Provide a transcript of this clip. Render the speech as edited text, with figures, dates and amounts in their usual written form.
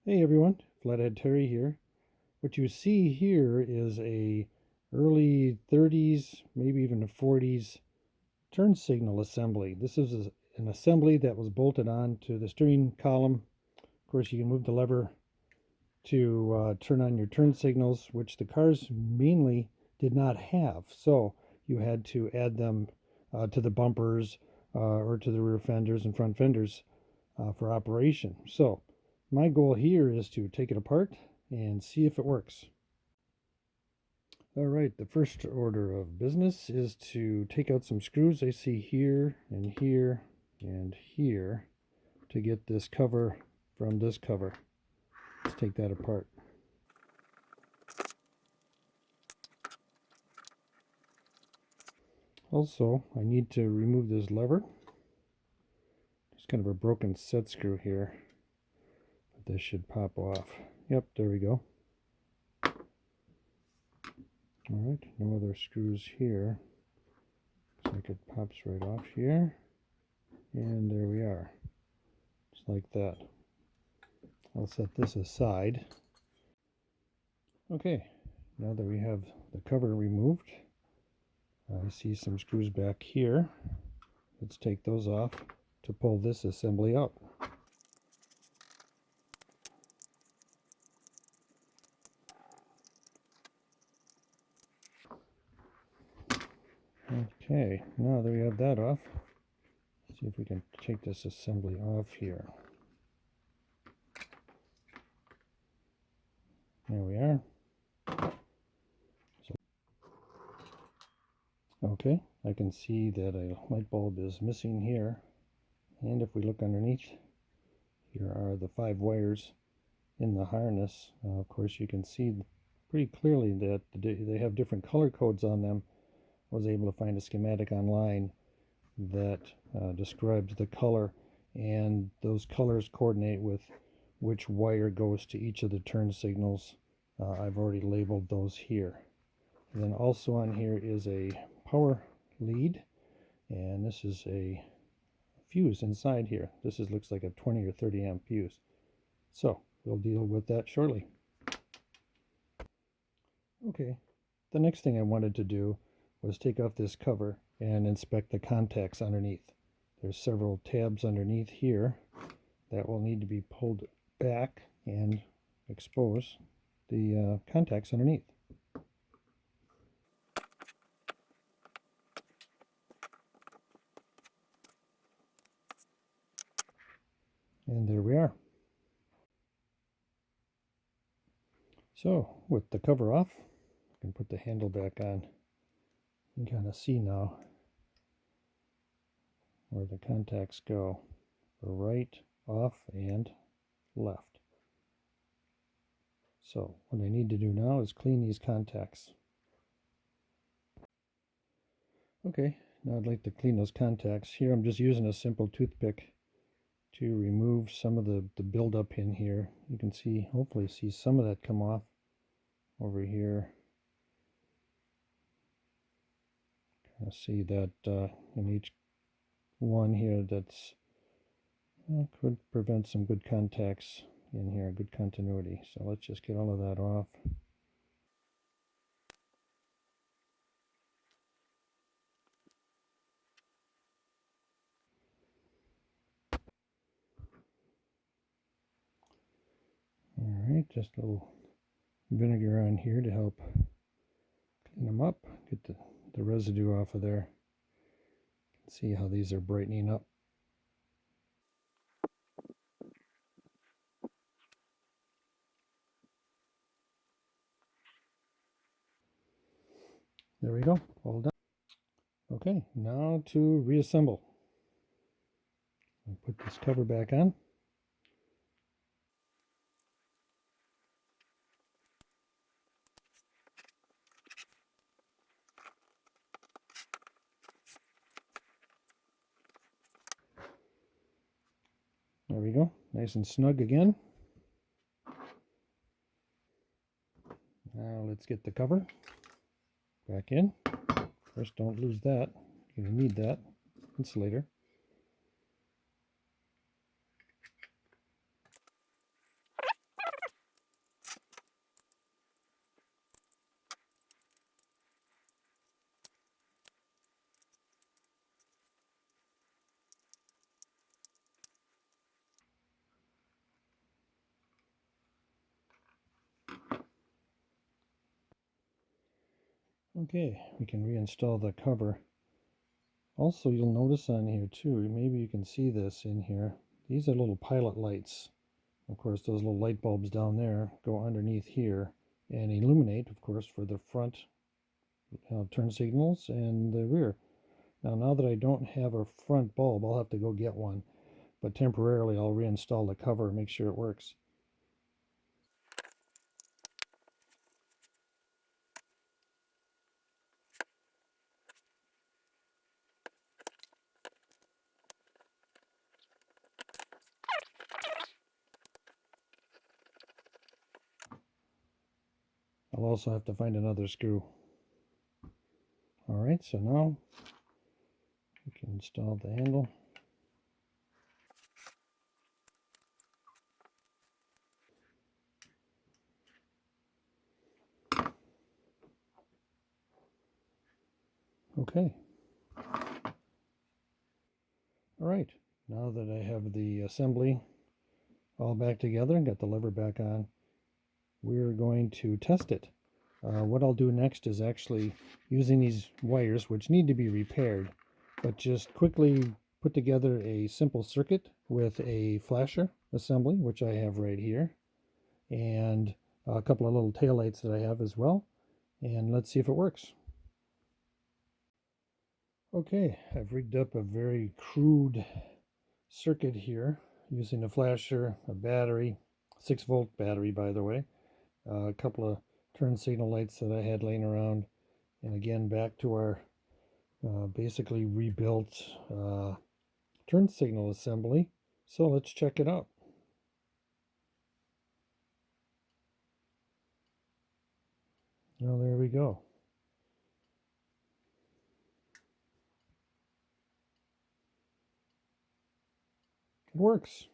Hey everyone, Flathead Terry here. What you see here is a early 30s, maybe even the 40s turn signal assembly. This is an assembly that was bolted on to the steering column. Of course, you can move the lever to turn on your turn signals, which the cars mainly did not have. So you had to add them to the bumpers or to the rear fenders and front fenders for operation. So my goal here is to take it apart and see if it works. All right, the first order of business is to take out some screws I see here and here and here to get this cover from this cover. Let's take that apart. Also, I need to remove this lever. It's kind of a broken set screw here, but this should pop off. Yep, there we go. All right, no other screws here. Looks like it pops right off here. And there we are, just like that. I'll set this aside. Okay, now that we have the cover removed, I see some screws back here. Let's take those off to pull this assembly out. Okay, now that we have that off, let's see if we can take this assembly off here. There we are. Okay, I can see that a light bulb is missing here. And if we look underneath, here are the 5 wires in the harness. Of course, you can see pretty clearly that they have different color codes on them. I was able to find a schematic online that describes the color, and those colors coordinate with which wire goes to each of the turn signals. I've already labeled those here. And then also on here is a power lead, and this is a fuse inside here. This looks like a 20 or 30 amp fuse. So we'll deal with that shortly. Okay, the next thing I wanted to do was take off this cover and inspect the contacts underneath. There's several tabs underneath here that will need to be pulled back and expose the contacts underneath. And there we are. So with the cover off, I can put the handle back on. You can kind of see now where the contacts go. The right, off, and left. So what I need to do now is clean these contacts. Okay, now I'd like to clean those contacts. Here I'm just using a simple toothpick to remove some of the buildup in here. You can see, hopefully see some of that come off over here. Kind of see that in each one here that's could prevent some good contacts in here, good continuity. So let's just get all of that off. All right, just a little vinegar on here to help clean them up, get the residue off of there. See how these are brightening up. There we go, all done. Okay, now to reassemble. I'll put this cover back on. There we go, nice and snug again. Now let's get the cover back in. First, don't lose that. You're going to need that insulator. Okay, we can reinstall the cover. Also, you'll notice on here too, maybe you can see this in here. These are little pilot lights. Of course, those little light bulbs down there go underneath here and illuminate, of course, for the front turn signals and the rear. Now that I don't have a front bulb, I'll have to go get one. But temporarily, I'll reinstall the cover and make sure it works. I'll also have to find another screw. Alright, so now we can install the handle. Okay. Alright, now that I have the assembly all back together and got the lever back on, we're going to test it. What I'll do next is actually using these wires, which need to be repaired, but just quickly put together a simple circuit with a flasher assembly, which I have right here, and a couple of little taillights that I have as well, and let's see if it works. Okay, I've rigged up a very crude circuit here using a flasher, a battery, 6-volt battery by the way, a couple of turn signal lights that I had laying around, and again back to our basically rebuilt turn signal assembly. So let's check it out. Well, there we go. It works.